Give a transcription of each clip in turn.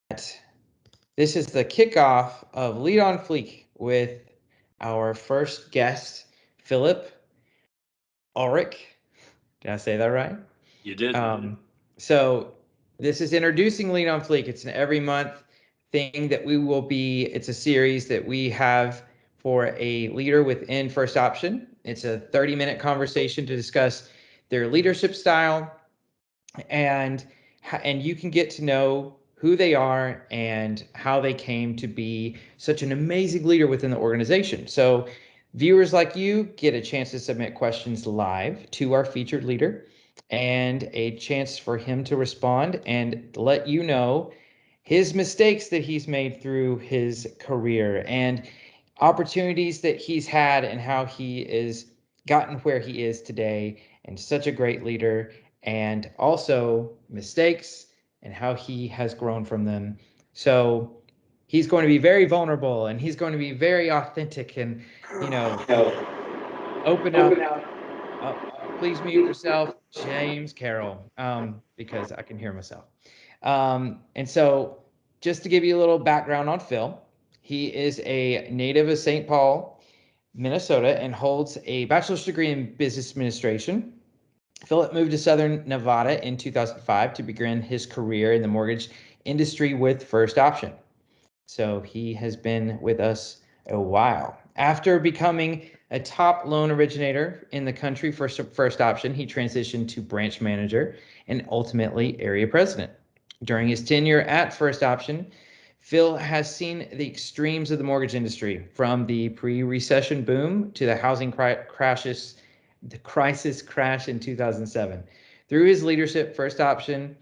This is the kickoff of Lead on Fleek with our first guest, Philip Aurich. Did I say that right? You did. So this is introducing Lead on Fleek. It's an every month thing that it's a series that we have for a leader within First Option. It's a 30-minute conversation to discuss their leadership style, and you can get to know who they are and how they came to be such an amazing leader within the organization. So viewers like you get a chance to submit questions live to our featured leader and a chance for him to respond and let you know his mistakes that he's made through his career and opportunities that he's had and how he is gotten where he is today and such a great leader, and also mistakes and how he has grown from them. So he's going to be very vulnerable and he's going to be very authentic and, you know, open up. Uh, Please mute yourself, James Carroll, because I can hear myself. And so, just to give you a little background on Phil, he is a native of St. Paul, Minnesota, and holds a bachelor's degree in business administration. Philip moved to Southern Nevada in 2005 to begin his career in the mortgage industry with First Option. So he has been with us a while. After becoming a top loan originator in the country for First Option, he transitioned to branch manager and ultimately area president. During his tenure at First Option, Phil has seen the extremes of the mortgage industry, from the pre-recession boom to the housing the crisis crash in 2007. Through his leadership, First Option,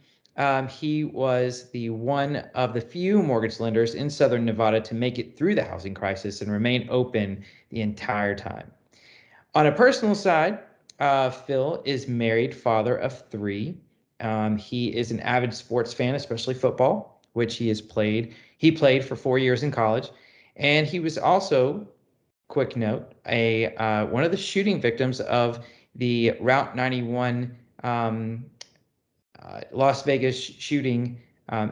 he was the one of the few mortgage lenders in Southern Nevada to make it through the housing crisis and remain open the entire time. On a personal side, Phil is married, father of three. He is an avid sports fan, especially football, which he has played. He played for 4 years in college, and he was also, quick note, a one of the shooting victims of the Route 91 Las Vegas shooting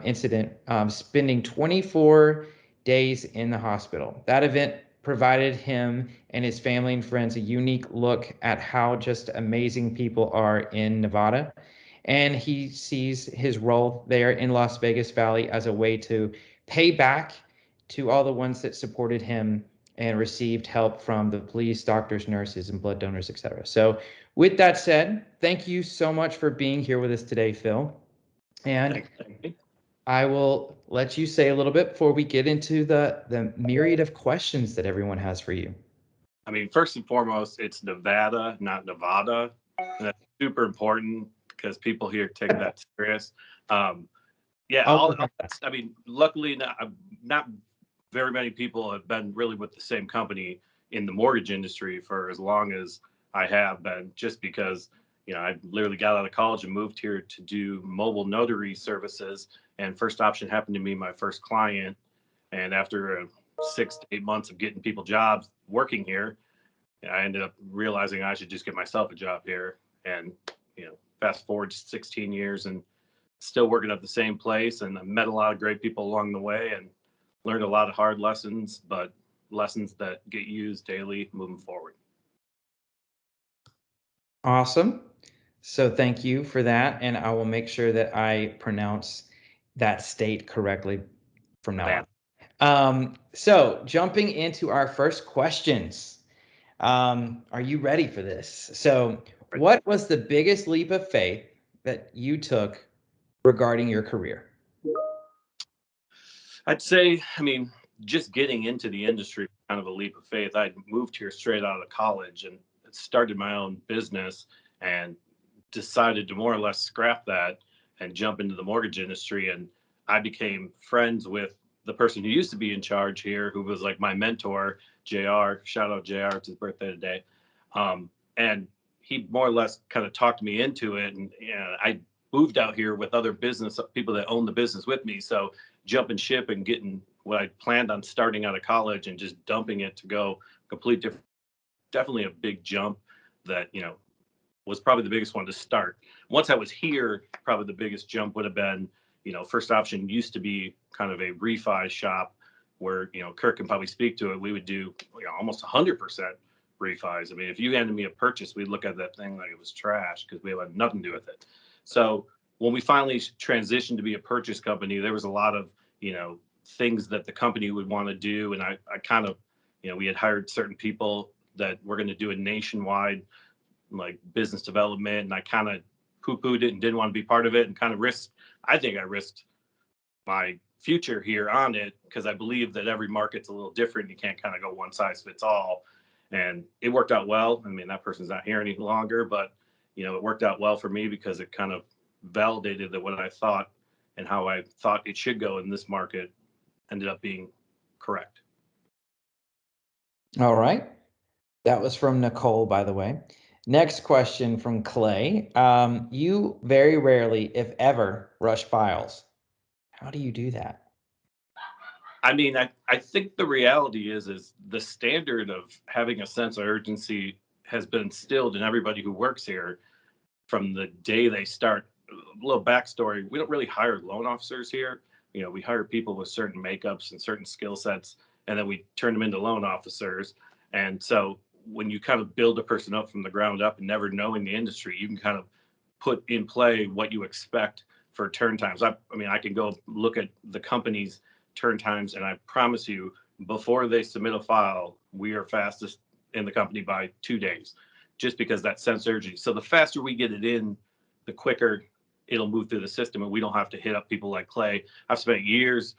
incident, spending 24 days in the hospital. That event provided him and his family and friends a unique look at how just amazing people are in Nevada. And he sees his role there in Las Vegas Valley as a way to pay back to all the ones that supported him and received help from the police, doctors, nurses, and blood donors, etc. So with that said, thank you so much for being here with us today, Phil. And Thanks. Thank I will let you say a little bit before we get into the myriad of questions that everyone has for you. I mean, first and foremost, it's Nevada, not Nevada. And that's super important because people here take that serious. Um, yeah, Oh, I mean, luckily, not very many people have been really with the same company in the mortgage industry for as long as I have been, just because, I literally got out of college and moved here to do mobile notary services. And First Option happened to be my first client. And after 6 to 8 months of getting people jobs working here, I ended up realizing I should just get myself a job here. And, fast forward 16 years and still working at the same place. And I met a lot of great people along the way and learned a lot of hard lessons, but lessons that get used daily moving forward. awesome. So thank you for that. And I will make sure that I pronounce that state correctly from now That on. So jumping into our first questions. Are you ready for this? So, what was the biggest leap of faith that you took regarding your career? I'd say, I mean, just getting into the industry was kind of a leap of faith. I moved here straight out of college and started my own business and decided to more or less scrap that and jump into the mortgage industry. And I became friends with the person who used to be in charge here, who was like my mentor, JR. Shout out JR, it's his birthday today. And he more or less kind of talked me into it. And I moved out here with other business people that own the business with me. So jumping ship and getting what I planned on starting out of college and just dumping it to go complete different, definitely a big jump that, was probably the biggest one to start. Once I was here, probably the biggest jump would have been, First Option used to be kind of a refi shop where, Kirk can probably speak to it. We would do, almost 100% refis. I mean, if you handed me a purchase, we'd look at that thing like it was trash because we had nothing to do with it. So when we finally transitioned to be a purchase company, there was a lot of, things that the company would want to do. And I kind of, we had hired certain people that were going to do a nationwide like business development. And I kind of poo-pooed it and didn't want to be part of it and kind of I think I risked my future here on it because I believe that every market's a little different. You can't kind of go one size fits all. And it worked out well. I mean, that person's not here any longer, but it worked out well for me because it kind of validated that what I thought and how I thought it should go in this market ended up being correct. All right. That was from Nicole, by the way. Next question from Clay. You very rarely, if ever, rush files. How do you do that? I mean, I think the reality is the standard of having a sense of urgency has been instilled in everybody who works here from the day they start. A little backstory: we don't really hire loan officers here. We hire people with certain makeups and certain skill sets, and then we turn them into loan officers. And so when you kind of build a person up from the ground up and never knowing the industry, you can kind of put in play what you expect for turn times. I mean, I can go look at the company's turn times, and I promise you, before they submit a file, we are fastest in the company by 2 days, just because that sense of urgency. So the faster we get it in, the quicker it'll move through the system, and we don't have to hit up people like Clay. I've spent years,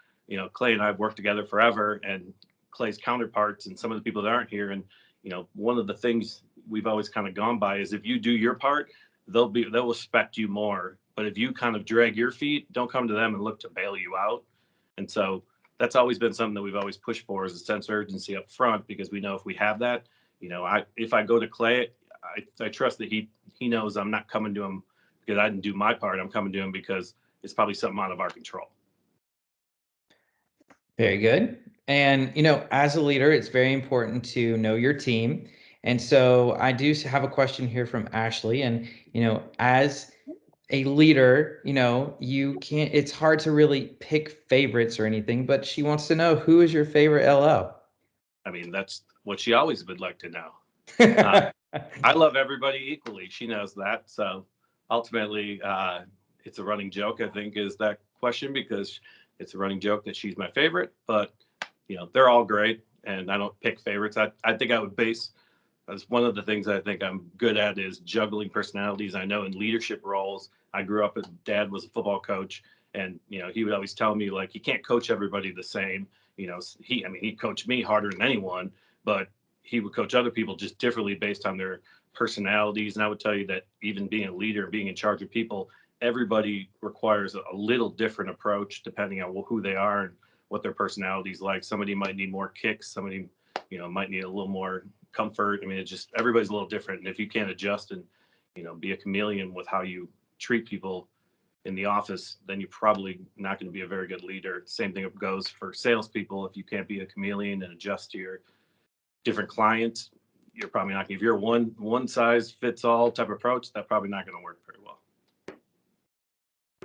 Clay and I have worked together forever, and Clay's counterparts and some of the people that aren't here. And, one of the things we've always kind of gone by is if you do your part, they'll respect you more. But if you kind of drag your feet, don't come to them and look to bail you out. And so that's always been something that we've always pushed for, is a sense of urgency up front, because we know if we have that, if I go to Clay, I trust that he knows I'm not coming to him because I didn't do my part. I'm coming to him because it's probably something out of our control. Very good. And, as a leader, it's very important to know your team. And so I do have a question here from Ashley. And, as a leader, it's hard to really pick favorites or anything, but she wants to know, who is your favorite LO? I mean, that's what she always would like to know. I love everybody equally. She knows that. So ultimately, it's a running joke, I think, is that question, because it's a running joke that she's my favorite. But, they're all great, and I don't pick favorites. I think I would base, as one of the things I think I'm good at, is juggling personalities. I know in leadership roles, I grew up, dad was a football coach, and, he would always tell me, like, you can't coach everybody the same. He coached me harder than anyone, but he would coach other people just differently based on their personalities. And I would tell you that even being a leader, being in charge of people, everybody requires a little different approach depending on who they are and what their personality is like. Somebody might need more kicks. Somebody, might need a little more comfort. I mean, it's just, everybody's a little different. And if you can't adjust and, be a chameleon with how you treat people in the office, then you're probably not going to be a very good leader. Same thing goes for salespeople. If you can't be a chameleon and adjust to your different clients, you're probably not. If you're one size fits all type of approach, that's probably not going to work very well.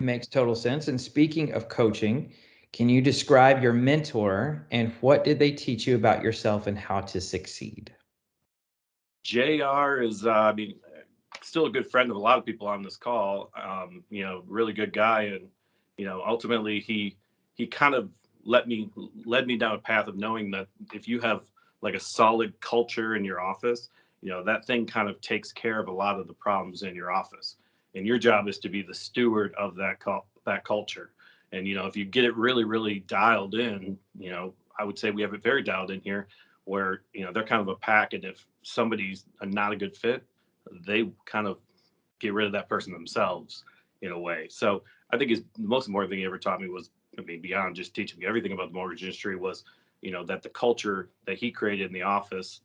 Makes total sense. And speaking of coaching, can you describe your mentor and what did they teach you about yourself and how to succeed? JR is, still a good friend of a lot of people on this call. Really good guy, and ultimately he kind of led me down a path of knowing that if you have like a solid culture in your office, that thing kind of takes care of a lot of the problems in your office. And your job is to be the steward of that culture. And, if you get it really, really dialed in, I would say we have it very dialed in here, where, they're kind of a pack. And if somebody's not a good fit, they kind of get rid of that person themselves in a way. So I think the most important thing he ever taught me was, beyond just teaching me everything about the mortgage industry, was, that the culture that he created in the office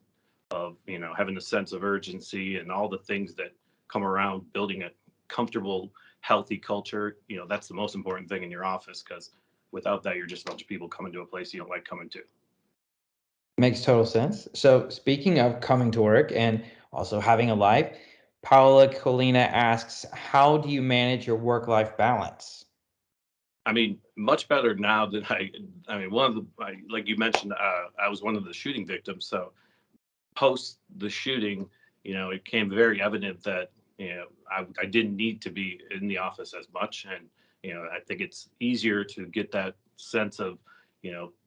of, having a sense of urgency and all the things that come around building a comfortable, healthy culture, that's the most important thing in your office, because without that, you're just a bunch of people coming to a place you don't like coming to. Makes total sense. So speaking of coming to work and also having a life, Paula Colina asks, how do you manage your work-life balance? I mean, much better now than I mean, one of like you mentioned, I was one of the shooting victims. So post the shooting, it became very evident that, I didn't need to be in the office as much. And, I think it's easier to get that sense of,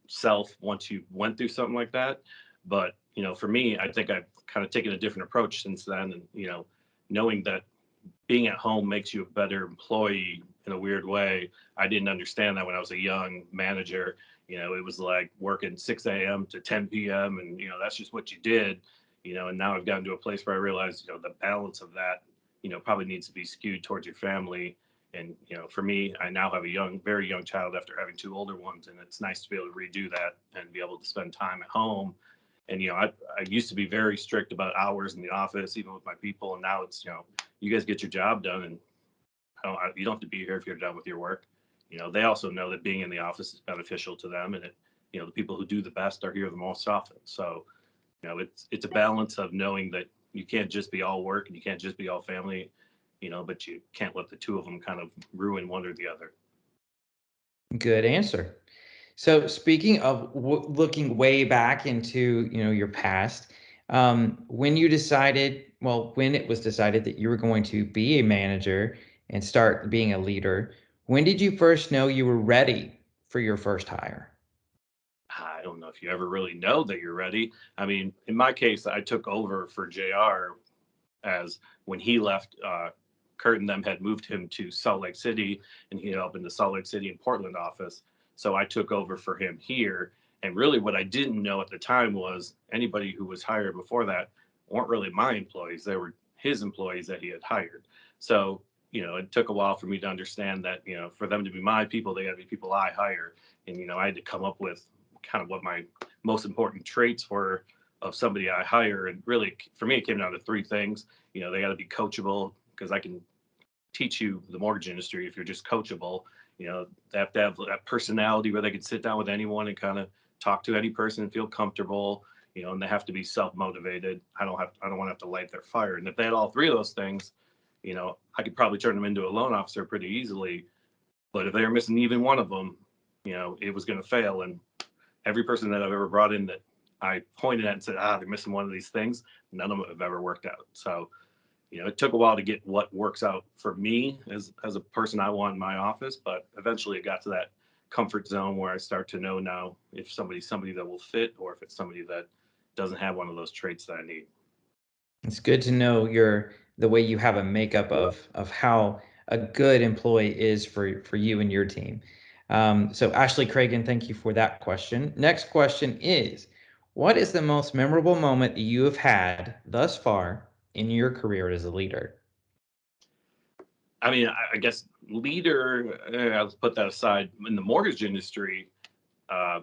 self once you went through something like that. But, for me, I think I've kind of taken a different approach since then. And, knowing that being at home makes you a better employee in a weird way. I didn't understand that when I was a young manager. It was like working 6 a.m. to 10 p.m. and that's just what you did. And now I've gotten to a place where I realize, the balance of that, probably needs to be skewed towards your family. And for me, I now have a very young child after having two older ones, and it's nice to be able to redo that and be able to spend time at home. And I used to be very strict about hours in the office, even with my people, and now it's you guys get your job done, and you don't have to be here if you're done with your work. They also know that being in the office is beneficial to them, and the people who do the best are here the most often. So, it's a balance of knowing that you can't just be all work and you can't just be all family, but you can't let the two of them kind of ruin one or the other. Good answer. So speaking of looking way back into, your past, when you decided, well, when it was decided that you were going to be a manager and start being a leader, when did you first know you were ready for your first hire? I don't know if you ever really know that you're ready. I mean, in my case, I took over for JR as when he left, Kurt and them had moved him to Salt Lake City, and he had opened the Salt Lake City and Portland office. So I took over for him here. And really, what I didn't know at the time was anybody who was hired before that weren't really my employees. They were his employees that he had hired. So, it took a while for me to understand that, for them to be my people, they got to be people I hire. And, I had to come up with kind of what my most important traits were of somebody I hire. And really, for me, it came down to three things. They got to be coachable, because I can teach you the mortgage industry if you're just coachable. They have to have that personality where they can sit down with anyone and kind of talk to any person and feel comfortable. And they have to be self-motivated. I don't want to have to light their fire. And if they had all three of those things, I could probably turn them into a loan officer pretty easily. But if they were missing even one of them, it was going to fail. And every person that I've ever brought in that I pointed at and said, they're missing one of these things, none of them have ever worked out. So, it took a while to get what works out for me as a person I want in my office, but eventually it got to that comfort zone where I start to know now if somebody's somebody that will fit, or if it's somebody that doesn't have one of those traits that I need. It's good to know the way you have a makeup of how a good employee is for you and your team. So Ashley Cragen, thank you for that question. Next question is, what is the most memorable moment that you have had thus far in your career as a leader? I mean, I guess leader, I'll put that aside. In the mortgage industry,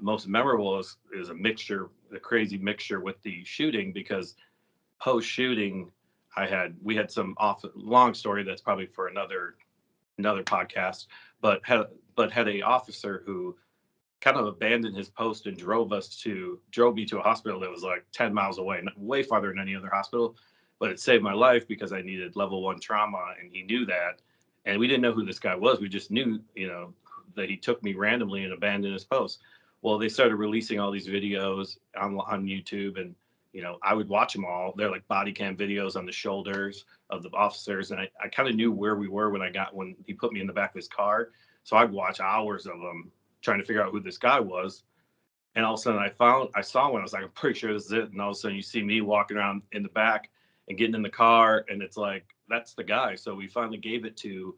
most memorable is a crazy mixture with the shooting, because post shooting, we had some long story that's probably for another podcast, but had a officer who kind of abandoned his post and drove me to a hospital that was like 10 miles away, way farther than any other hospital. But it saved my life because I needed level 1 trauma, and he knew that. And we didn't know who this guy was. We just knew, that he took me randomly and abandoned his post. Well, they started releasing all these videos on YouTube, and I would watch them all. They're like body cam videos on the shoulders of the officers, and I kind of knew where we were when he put me in the back of his car. So I'd watch hours of them trying to figure out who this guy was. And all of a sudden I saw one. I was like, I'm pretty sure this is it. And all of a sudden you see me walking around in the back and getting in the car, and it's like, that's the guy. So we finally gave it to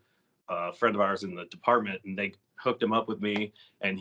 a friend of ours in the department, and they hooked him up with me. And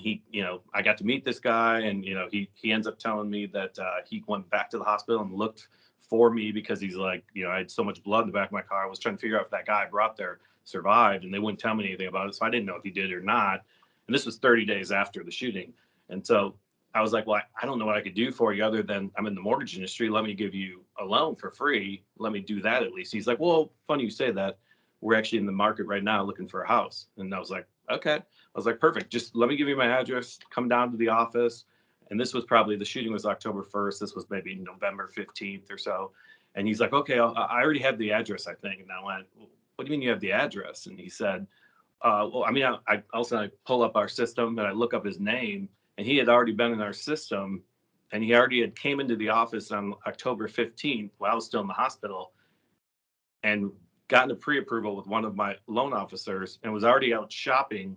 I got to meet this guy, and he ends up telling me that he went back to the hospital and looked for me, because he's like, I had so much blood in the back of my car. I was trying to figure out if that guy I brought there survived, and they wouldn't tell me anything about it. So I didn't know if he did or not. And this was 30 days after the shooting. And so I was like, well, I don't know what I could do for you other than I'm in the mortgage industry. Let me give you a loan for free. Let me do that at least. He's like, well, funny you say that. We're actually in the market right now looking for a house. And I was like, okay. I was like, perfect. Just let me give you my address. Come down to the office. And this was probably, the shooting was October 1st. This was maybe November 15th or so. And he's like, okay, I already have the address, I think. And I went, well, what do you mean you have the address? And he said, Well, I mean, I also I pull up our system and I look up his name, and he had already been in our system, and he already had came into the office on October 15th while I was still in the hospital, and gotten a pre-approval with one of my loan officers, and was already out shopping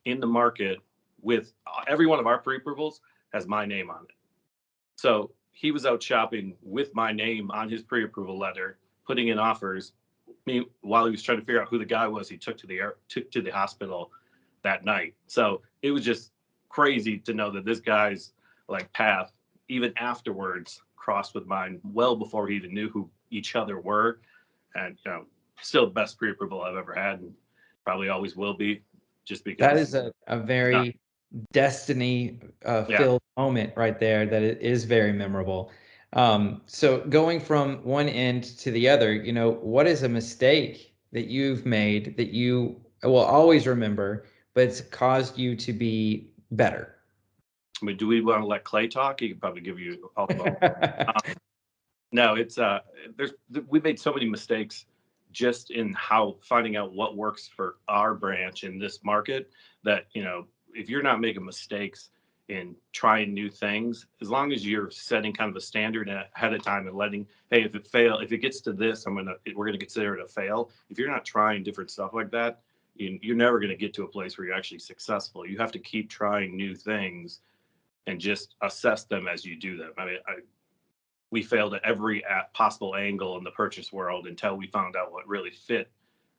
in the market with every one of our pre-approvals has my name on it. So he was out shopping with my name on his pre-approval letter, putting in offers. Me while he was trying to figure out who the guy was, he took to the hospital that night. So it was just crazy to know that this guy's like path, even afterwards, crossed with mine well before he even knew who each other were. And still the best pre-approval I've ever had, and probably always will be, just That because is a he's not. very destiny Yeah, filled moment right there that it is very memorable. So going from one end to the other, what is a mistake that you've made that you will always remember, but it's caused you to be better? I mean, do we want to let Clay talk? He could probably give you all the bone. No, it's there's we made so many mistakes just in how finding out what works for our branch in this market, that if you're not making mistakes in trying new things, as long as you're setting kind of a standard ahead of time and letting, hey, if it gets to this, we're gonna consider it a fail. If you're not trying different stuff like that, you're never gonna get to a place where you're actually successful. You have to keep trying new things and just assess them as you do them. I mean, we failed at every possible angle in the purchase world until we found out what really fit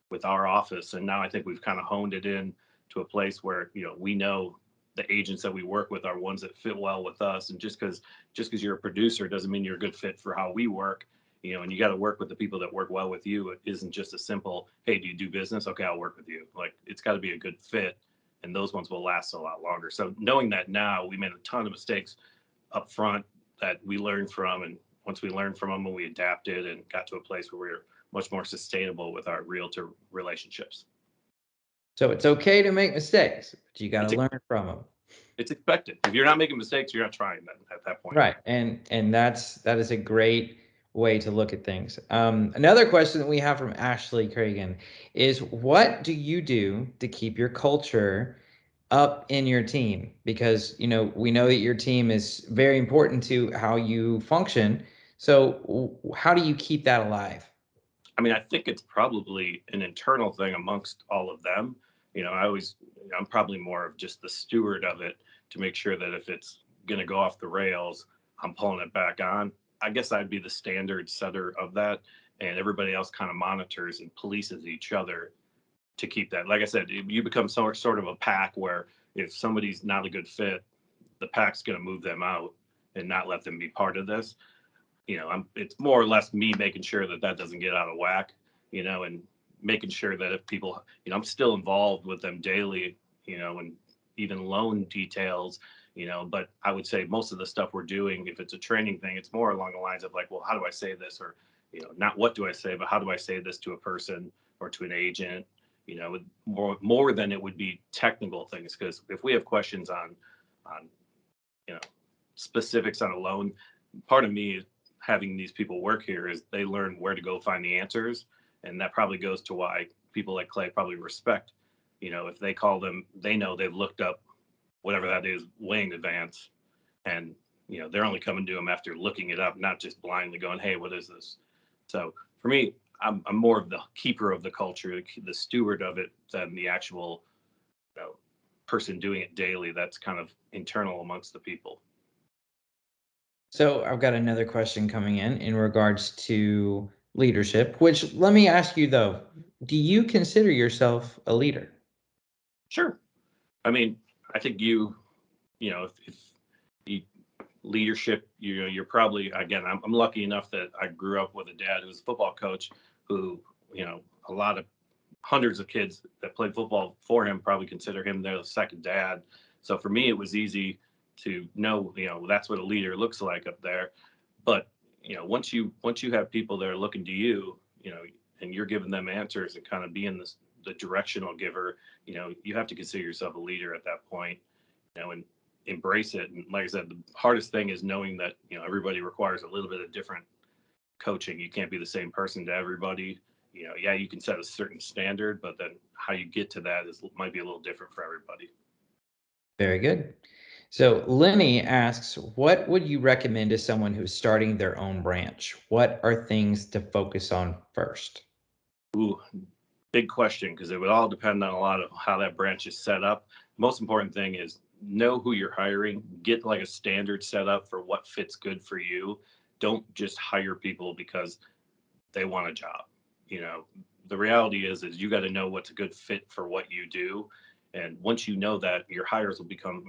with our office. And now I think we've kind of honed it in to a place where we know the agents that we work with are ones that fit well with us. And just because you're a producer doesn't mean you're a good fit for how we work. And you got to work with the people that work well with you. It isn't just a simple, hey, do you do business? Okay, I'll work with you. Like, it's got to be a good fit, and those ones will last a lot longer. So knowing that now, we made a ton of mistakes up front that we learned from. And once we learned from them, and we adapted and got to a place where we were much more sustainable with our realtor relationships. So it's okay to make mistakes, but you got to It's learn from them. it's expected. If you're not making mistakes, you're not trying that at that point. Right. And that is a great way to look at things. Another question that we have from Ashley Cragen is, what do you do to keep your culture up in your team? Because, we know that your team is very important to how you function. So how do you keep that alive? I mean, I think it's probably an internal thing amongst all of them. I'm probably more of just the steward of it, to make sure that if it's going to go off the rails, I'm pulling it back on. I guess I'd be the standard setter of that, and everybody else kind of monitors and polices each other to keep that. Like I said, you become sort of a pack where if somebody's not a good fit, the pack's going to move them out and not let them be part of this. It's more or less me making sure that that doesn't get out of whack, and making sure that if people, I'm still involved with them daily, and even loan details, but I would say most of the stuff we're doing, if it's a training thing, it's more along the lines of like, well, how do I say this? Or, not what do I say, but how do I say this to a person or to an agent, more than it would be technical things. Because if we have questions on, you know, specifics on a loan, part of me having these people work here is they learn where to go find the answers. And that probably goes to why people like Clay probably respect, if they call them, they know they've looked up whatever that is way in advance. And, they're only coming to them after looking it up, not just blindly going, hey, what is this? So for me, I'm more of the keeper of the culture, the steward of it, than the actual person doing it daily. That's kind of internal amongst the people. So I've got another question coming in regards to leadership, which, let me ask you though, do you consider yourself a leader? Sure. I mean, I think if you leadership, you're probably, again, I'm lucky enough that I grew up with a dad who was a football coach who, a lot of hundreds of kids that played football for him probably consider him their second dad. So for me, it was easy to know, that's what a leader looks like up there. But, once you have people that are looking to you, and you're giving them answers and kind of being the directional giver, you have to consider yourself a leader at that point, and embrace it. And like I said, the hardest thing is knowing that, everybody requires a little bit of different coaching. You can't be the same person to everybody. Yeah, you can set a certain standard, but then how you get to that might be a little different for everybody. Very good. So Lenny asks, what would you recommend to someone who's starting their own branch? What are things to focus on first? Ooh, big question, because it would all depend on a lot of how that branch is set up. Most important thing is know who you're hiring, get like a standard set up for what fits good for you. Don't just hire people because they want a job. You know, the reality is you got to know what's a good fit for what you do. And once you know that, your hires will become,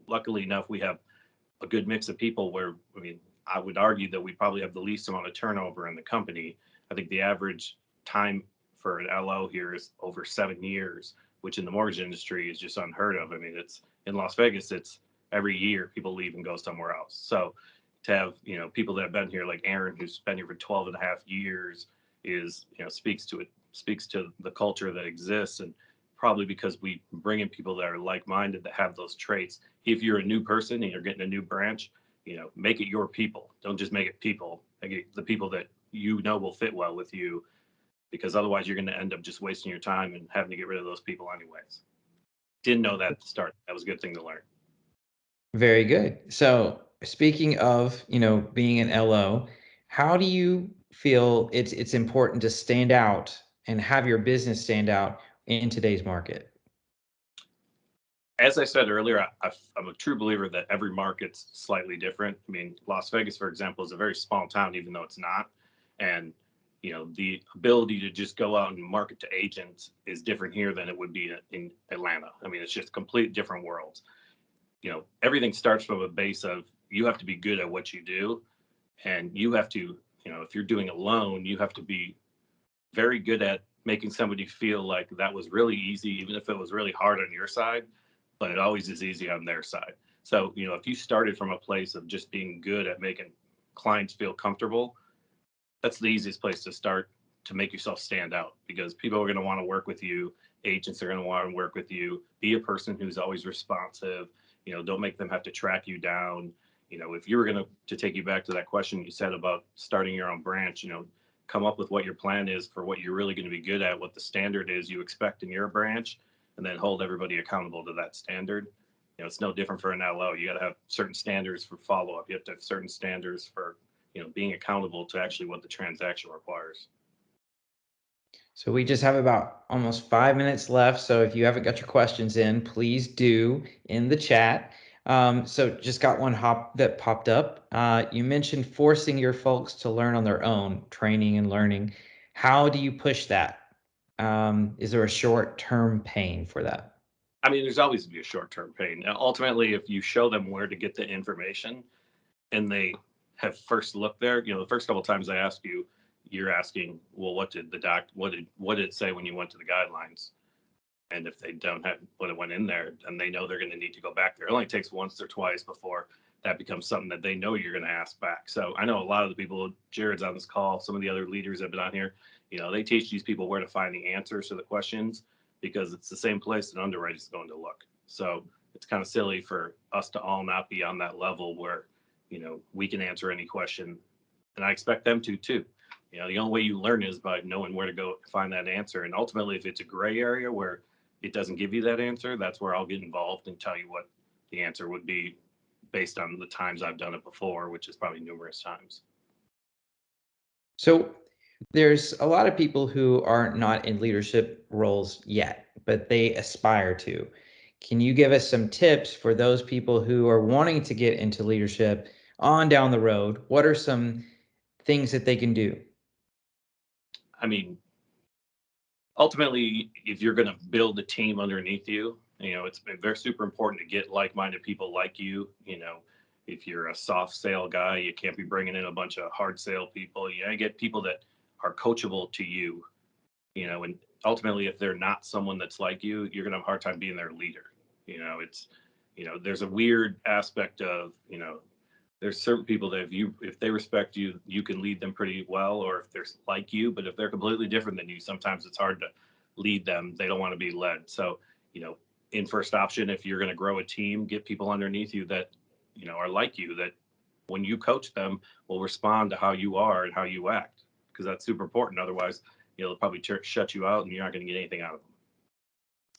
luckily enough, we have a good mix of people where, I would argue that we probably have the least amount of turnover in the company. I think the average time for an LO here is over 7 years, which in the mortgage industry is just unheard of. It's in Las Vegas, it's every year people leave and go somewhere else. So to have, people that have been here like Aaron, who's been here for 12 and a half years is, speaks to the culture that exists. And probably because we bring in people that are like-minded, that have those traits. If you're a new person and you're getting a new branch, make it your people. Don't just make it people. Make it the people that will fit well with you, because otherwise you're going to end up just wasting your time and having to get rid of those people anyways. Didn't know that at the start. That was a good thing to learn. Very good. So speaking of, being an LO, how do you feel it's important to stand out and have your business stand out in today's market? As I said earlier, I'm a true believer that every market's slightly different. Las Vegas, for example, is a very small town, even though it's not. And, the ability to just go out and market to agents is different here than it would be in Atlanta. It's just complete different worlds. Everything starts from a base of you have to be good at what you do. And you have to, if you're doing a loan, you have to be very good at making somebody feel like that was really easy, even if it was really hard on your side, but it always is easy on their side. So, if you started from a place of just being good at making clients feel comfortable, that's the easiest place to start to make yourself stand out, because people are going to want to work with you. Agents are going to want to work with you. Be a person who's always responsive. Don't make them have to track you down. If you were going to take you back to that question you said about starting your own branch, come up with what your plan is for what you're really going to be good at, what the standard is you expect in your branch, and then hold everybody accountable to that standard. It's no different for an LO. You got to have certain standards for follow up. You have to have certain standards for, being accountable to actually what the transaction requires. So we just have about almost 5 minutes left. So if you haven't got your questions in, please do in the chat. So just got one hop that popped up. You mentioned forcing your folks to learn on their own, training and learning. How do you push that? Is there a short-term pain for that? There's always be a short-term pain. Now, ultimately, if you show them where to get the information and they have first looked there, the first couple of times I ask you, you're asking, well, what did it say when you went to the guidelines? And if they don't have what it went in there, then they know they're going to need to go back there. It only takes once or twice before that becomes something that they know you're going to ask back. So I know a lot of the people, Jared's on this call, some of the other leaders that have been on here, they teach these people where to find the answers to the questions, because it's the same place an underwriter is going to look. So it's kind of silly for us to all not be on that level where, we can answer any question. And I expect them to too. The only way you learn is by knowing where to go find that answer. And ultimately, if it's a gray area where it doesn't give you that answer, that's where I'll get involved and tell you what the answer would be based on the times I've done it before, which is probably numerous times. So there's a lot of people who are not in leadership roles yet, but they aspire to. Can you give us some tips for those people who are wanting to get into leadership on down the road? What are some things that they can do? I mean, ultimately, if you're going to build a team underneath you, it's very super important to get like-minded people like you. If you're a soft sale guy, you can't be bringing in a bunch of hard sale people. You get people that are coachable to you. And ultimately, if they're not someone that's like you, you're going to have a hard time being their leader. It's, there's a weird aspect of, there's certain people that if they respect you, you can lead them pretty well, or if they're like you. But if they're completely different than you, sometimes it's hard to lead them. They don't want to be led. So, in first option, if you're going to grow a team, get people underneath you that, are like you, that when you coach them will respond to how you are and how you act, because that's super important. Otherwise, they'll probably shut you out and you're not going to get anything out of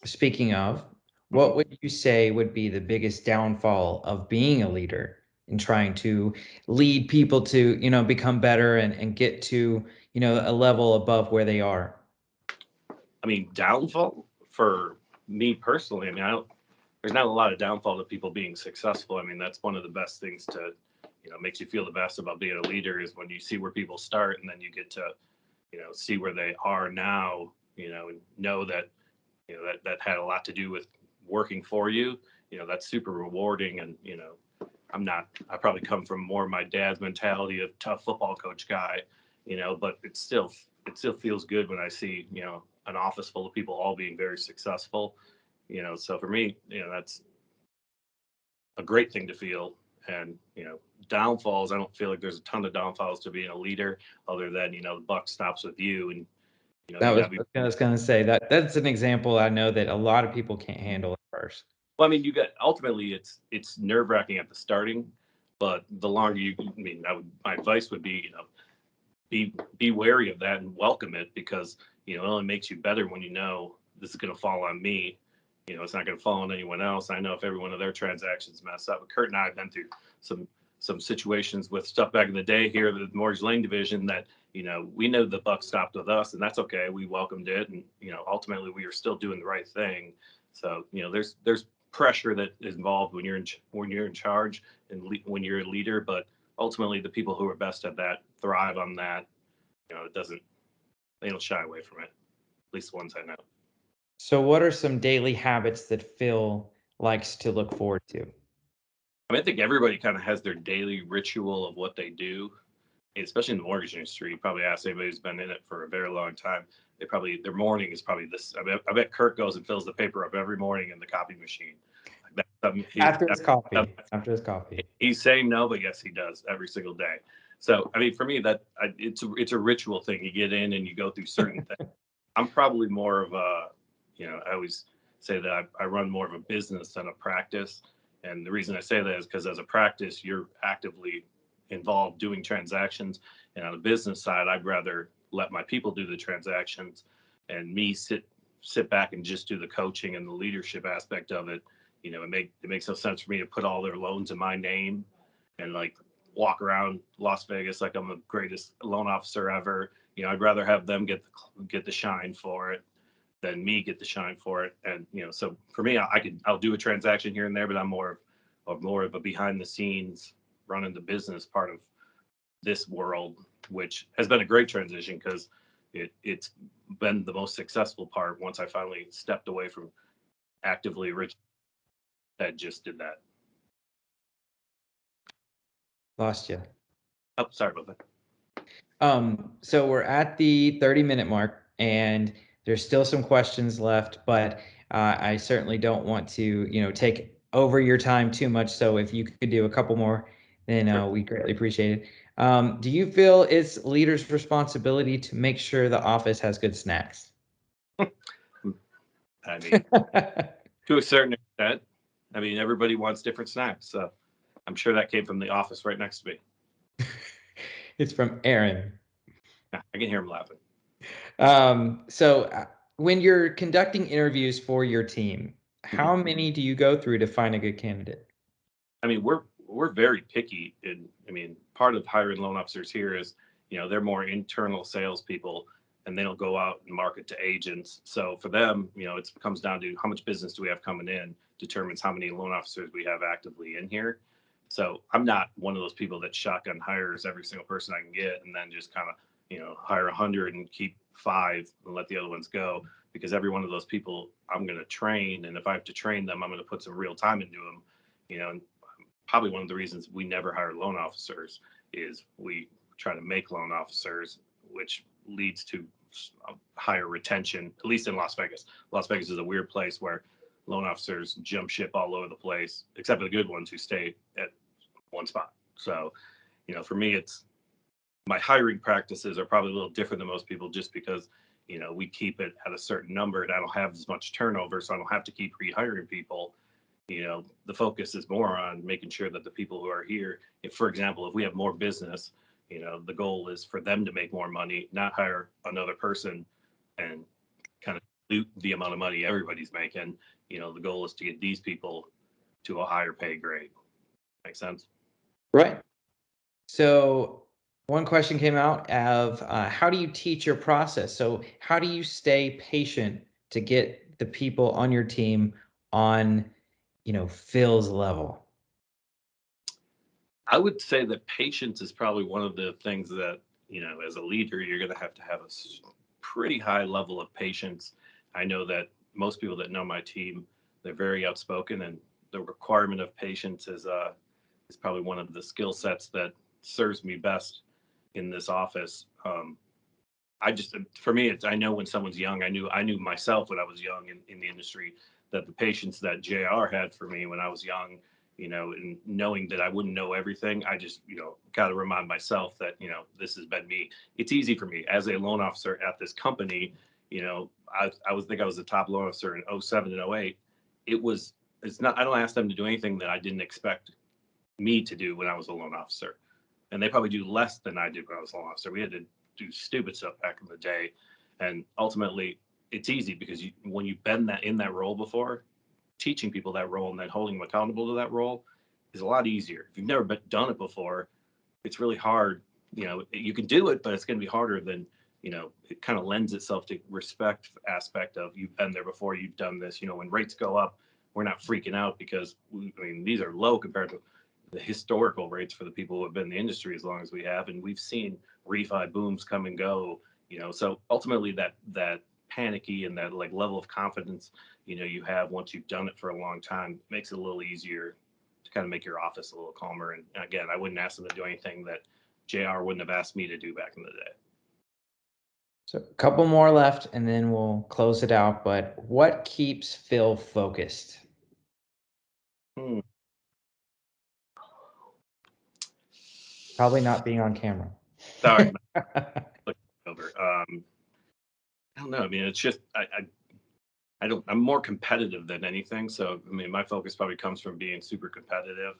Speaking of, them. what would you say would be the biggest downfall of being a leader in trying to lead people to, become better and get to, a level above where they are? I mean, downfall for me personally, I mean, there's not a lot of downfall to people being successful. I mean, that's one of the best things to, makes you feel the best about being a leader is when you see where people start and then you get to, see where they are now, and know that, that had a lot to do with working for you. That's super rewarding. And, I probably come from more my dad's mentality of tough football coach guy, but it still feels good when I see, an office full of people all being very successful, so for me, that's a great thing to feel. And, downfalls, I don't feel like there's a ton of downfalls to being a leader other than, the buck stops with you. And, That you was gotta be, what I was going to say. That's an example I know that a lot of people can't handle at first. well, I mean, ultimately it's nerve wracking at the starting, but the longer I mean, my advice would be, be wary of that and welcome it, because, it only makes you better when this is going to fall on me. It's not going to fall on anyone else. I know if every one of their transactions mess up. But Kurt and I have been through some situations with stuff back in the day here, the mortgage lending division, that we know the buck stopped with us, and that's okay. We welcomed it, and ultimately we are still doing the right thing. So there's pressure that is involved when you're in charge and when you're a leader, but ultimately the people who are best at that thrive on that. They don't shy away from it. At least the ones I know. So what are some daily habits that Phil likes to look forward to? I mean, I think everybody kind of has their daily ritual of what they do, especially in the mortgage industry. You probably ask anybody who's been in it for a very long time. Their morning is probably this. I bet Kurt goes and fills the paper up every morning in the copy machine. After his coffee. After his coffee. He's saying no, but yes, he does every single day. So, I mean, for me, it's a ritual thing. You get in and you go through certain things. I'm probably more of a, I always say that I run more of a business than a practice. And the reason I say that is because as a practice, you're actively involved doing transactions. And on the business side, I'd rather let my people do the transactions and me sit back and just do the coaching and the leadership aspect of it. It makes no sense for me to put all their loans in my name and like walk around Las Vegas like I'm the greatest loan officer ever. I'd rather have them get the shine for it than me get the shine for it. And so for me, I'll do a transaction here and there, but I'm more of a behind the scenes running the business part of this world, which has been a great transition because it's been the most successful part once I finally stepped away from actively rich that just did that. Lost you. Oh, sorry about that. So we're at the 30-minute mark, and there's still some questions left, but I certainly don't want to, take over your time too much. So if you could do a couple more, then Sure. we greatly appreciate it. Do you feel it's leaders' responsibility to make sure the office has good snacks? I mean, to a certain extent, I mean, everybody wants different snacks. So I'm sure that came from the office right next to me. It's from Aaron. Yeah, I can hear him laughing. So when you're conducting interviews for your team, Mhm. how many do you go through to find a good candidate? I mean, we're very picky. I mean, part of hiring loan officers here is, they're more internal salespeople, and they don't go out and market to agents. So for them, it comes down to how much business do we have coming in determines how many loan officers we have actively in here. So I'm not one of those people that shotgun hires every single person I can get and then just kind of, hire 100 and keep 5 and let the other ones go, because every one of those people I'm going to train. And if I have to train them, I'm going to put some real time into them, and probably one of the reasons we never hire loan officers is we try to make loan officers, which leads to higher retention, at least in Las Vegas. Las Vegas is a weird place where loan officers jump ship all over the place, except for the good ones who stay at one spot. So, for me, it's my hiring practices are probably a little different than most people just because, we keep it at a certain number and I don't have as much turnover. So I don't have to keep rehiring people. The focus is more on making sure that the people who are here, if, for example, if we have more business, The goal is for them to make more money, not hire another person and kind of loot the amount of money everybody's making. The goal is to get these people to a higher pay grade. Make sense? Right. So one question came out of how do you teach your process? So how do you stay patient to get the people on your team on, Phil's level? I would say that patience is probably one of the things that, as a leader, you're going to have a pretty high level of patience. I know that most people that know my team, they're very outspoken, and the requirement of patience is probably one of the skill sets that serves me best in this office. For me, I know when someone's young. I knew myself when I was young in the industry, that the patience that JR had for me when I was young, and knowing that I wouldn't know everything, I just, got to remind myself that, this has been me. It's easy for me as a loan officer at this company. I was the top loan officer in '07 and '08. It's not, I don't ask them to do anything that I didn't expect me to do when I was a loan officer. And they probably do less than I did when I was a loan officer. We had to do stupid stuff back in the day. And ultimately, it's easy because when you've been in that role before, teaching people that role and then holding them accountable to that role is a lot easier. If you've never done it before, it's really hard. You can do it, but it's going to be harder than, it kind of lends itself to respect aspect of you've been there before, you've done this. When rates go up, we're not freaking out because these are low compared to the historical rates for the people who have been in the industry as long as we have, and we've seen refi booms come and go. So ultimately that panicky and that like level of confidence you have once you've done it for a long time makes it a little easier to kind of make your office a little calmer. And again, I wouldn't ask them to do anything that JR wouldn't have asked me to do back in the day. So a couple more left and then we'll close it out. But what keeps Phil focused? Hmm. Probably not being on camera. Sorry, look over. I don't know. I mean, it's just I don't. I'm more competitive than anything. So my focus probably comes from being super competitive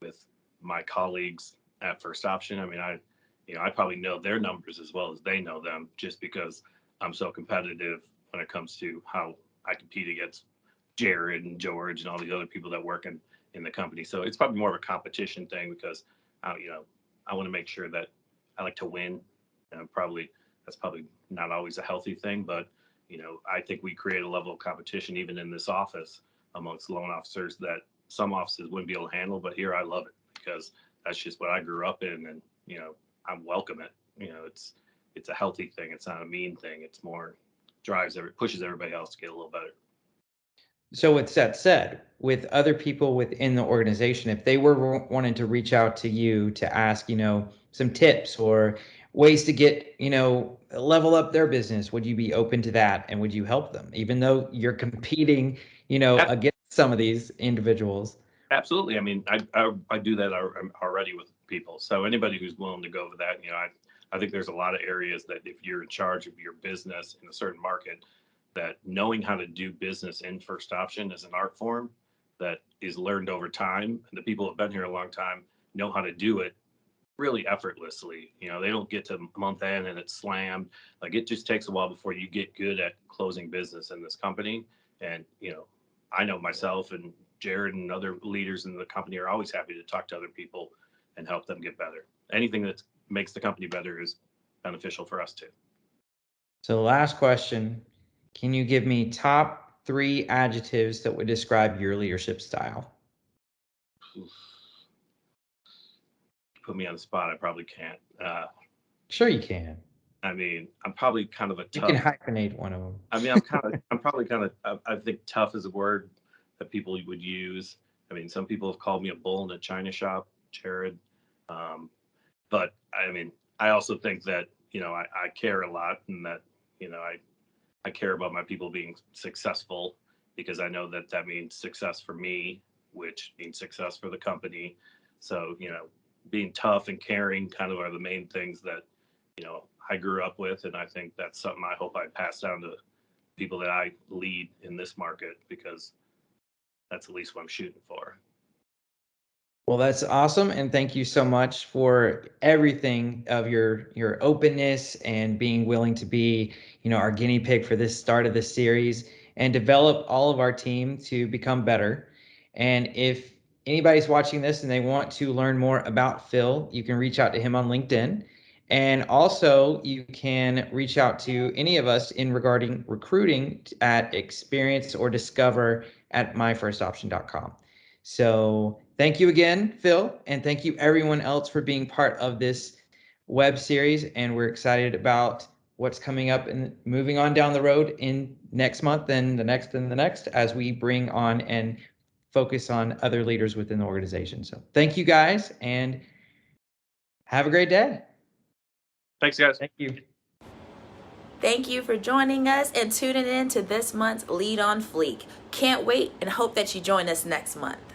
with my colleagues at First Option. I probably know their numbers as well as they know them, just because I'm so competitive when it comes to how I compete against Jared and George and all the other people that work in the company. So it's probably more of a competition thing because, I want to make sure that I like to win. And that's probably not always a healthy thing, but I think we create a level of competition even in this office amongst loan officers that some offices wouldn't be able to handle. But here I love it because that's just what I grew up in, and I welcome it. It's a healthy thing. It's not a mean thing. It's more pushes everybody else to get a little better. So with that said, with other people within the organization, if they were wanting to reach out to you to ask, some tips or ways to get, level up their business, would you be open to that? And would you help them, even though you're competing, against some of these individuals? Absolutely. I do that already with people. So anybody who's willing to go over that, I think there's a lot of areas that if you're in charge of your business in a certain market, that knowing how to do business in First Option is an art form that is learned over time. And the people who have been here a long time know how to do it really effortlessly. They don't get to month end and it's slammed. Like it just takes a while before you get good at closing business in this company. And, I know myself and Jared and other leaders in the company are always happy to talk to other people and help them get better. Anything that makes the company better is beneficial for us too. So last question, can you give me top 3 adjectives that would describe your leadership style? Put me on the spot. I probably can't. Sure you can. I'm probably kind of a You can tough. hyphenate one of them. I'm probably kind of, I think tough is a word that people would use. Some people have called me a bull in a china shop, Jared. Um, but I also think that, I care a lot, and that, I care about my people being successful because I know that that means success for me, which means success for the company. So, being tough and caring kind of are the main things that, I grew up with. And I think that's something I hope I pass down to people that I lead in this market, because that's at least what I'm shooting for. Well, that's awesome, and thank you so much for everything of your openness and being willing to be, our guinea pig for this start of this series and develop all of our team to become better. And if anybody's watching this and they want to learn more about Phil, you can reach out to him on LinkedIn. And also, you can reach out to any of us in regarding recruiting at experience or discover at myfirstoption.com. So thank you again, Phil, and thank you everyone else for being part of this web series. And we're excited about what's coming up and moving on down the road in next month and the next and the next as we bring on and focus on other leaders within the organization. So thank you guys and have a great day. Thanks, guys. Thank you. Thank you for joining us and tuning in to this month's Lead on Fleek. Can't wait and hope that you join us next month.